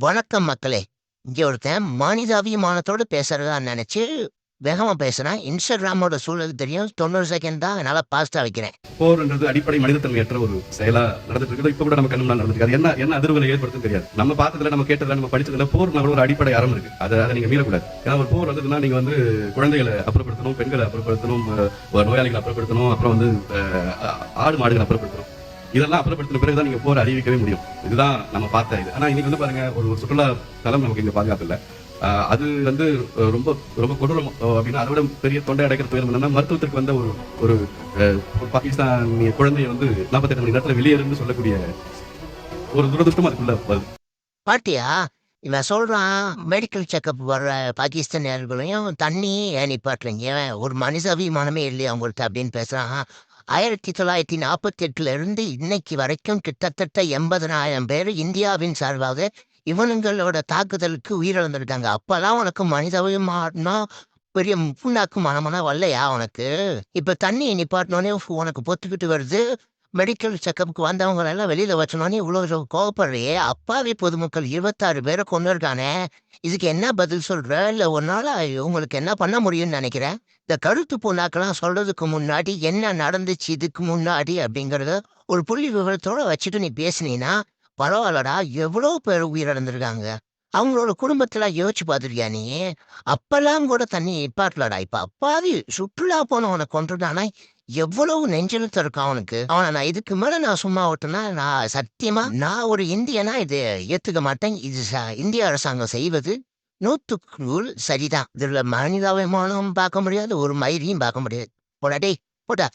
வணக்கம் மக்களே. இங்க ஒருத்தன் மனிதாபிமானத்தோட பேசுறதா நினைச்சு வேகமா பேசுறேன். இன்ஸ்டாகிராமோட சூழல் தெரியும். 90 செகண்ட் தான் என்னால பாஸ்டா வைக்கிறேன். போர்ன்றது அடிப்படை மனிதத்தன்மையற்ற ஒரு செயலா நடந்துட்டு இருக்குது. இப்ப கூட நம்ம கண்ணு நடந்துருக்கு. அது என்ன அதிர்வுகளை ஏற்படுத்தும் தெரியாது. நம்ம பார்த்ததுல, நம்ம கேட்டதுல, நம்ம படிச்சதுல போர் ஒரு அடிப்படை அறம் இருக்கு. அதை நீங்க மீறக்கூடாது. ஏன்னா ஒரு போர் வந்ததுன்னா நீங்க வந்து குழந்தைகளை அப்புறப்படுத்தணும், பெண்களை அப்புறப்படுத்தணும், நோயாளிகளை அப்புறப்படுத்தணும், அப்புறம் வந்து ஆடு மாடுகளை அப்புறப்படுத்தணும். இதெல்லாம் அப்புறப்படுத்தின பிறகுதான் நீங்க போர் அறிவிக்கவே முடியும். இதுதான் நம்ம பார்த்த இது. ஆனா இன்னைக்கு வந்து பாருங்க, ஒரு சுற்றுலா தலம் நமக்கு இங்க பாதுகாப்பு இல்லை. அது வந்து ரொம்ப ரொம்ப கொடூரம் அப்படின்னா, அதை விட பெரிய தொண்டை அடைக்கிற துயரம் என்னன்னா, மருத்துவத்திற்கு வந்த ஒரு பாகிஸ்தானிய குழந்தைய வந்து 48 மணி நேரத்துல வெளியேறுன்னு சொல்லக்கூடிய ஒரு துரதிருஷ்டம் அதுக்குள்ள வருது. பாட்டியா இவன் சொல்றான், மெடிக்கல் செக்அப் வர்ற பாகிஸ்தானியர்களையும் தண்ணி ஏன் நிப்பாட்டுறீங்க, ஒரு மனிதாபிமானமே இல்லையா அவங்கள்ட்ட அப்படின்னு பேசுறான். 1948 இருந்து இன்னைக்கு வரைக்கும் கிட்டத்தட்ட 80,000 பேர் இந்தியாவின் சார்பாக இவனுங்களோட தாக்குதலுக்கு உயிரிழந்திருக்காங்க. அப்பெல்லாம் உனக்கு மனிதாபிமானம் பெரிய புண்ணாக்கு மனமனா வரலையா உனக்கு? இப்ப தண்ணி நிப்பாட்டினோடனே உனக்கு பொத்துக்கிட்டு வருது. மெடிக்கல் செக்கப்புக்கு வந்தவங்க எல்லாம் வெளியில வச்சனோடனே இவ்வளவு கோவப்படுறியே. அப்பாவி பொதுமக்கள் 26 பேரை கொண்டிருக்கானே. இதுக்கு என்ன பதில் சொல்ற? இல்ல ஒரு நாள் உங்களுக்கு என்ன பண்ண முடியும்னு நினைக்கிறேன்? இந்த கருத்து புண்ணாக்கெல்லாம் சொல்றதுக்கு முன்னாடி என்ன நடந்துச்சு இதுக்கு முன்னாடி அப்படிங்கறத ஒரு புள்ளி விவரத்தோட வச்சுட்டு நீ பேசுனீன்னா பரவாயில்லடா. எவ்வளோ பேர் உயிரிழந்திருக்காங்க. அவங்களோட குடும்பத்துல யோசிச்சு பார்த்துருக்கியா நீ? அப்பெல்லாம் கூட தண்ணி நிப்பாட்டலடா. இப்ப அப்பாவி சுற்றுலா போனவனை கொன்றுட்டானா எவ்வளவு நெஞ்செழுத்தம் இருக்கும் அவனுக்கு. அவனை நான் இதுக்கு மேல நான் சும்மா விட்டேன்னா, நான் சத்தியமா நான் ஒரு இந்தியனா இதை ஏத்துக்க மாட்டேன். இது இந்திய அரசாங்கம் செய்வது 100க்கு 100 சரிதான். இதுல மனிதாபிமானம் பார்க்க முடியாது, ஒரு மயிரையும் பார்க்க முடியாது. போடா டேய், போடா.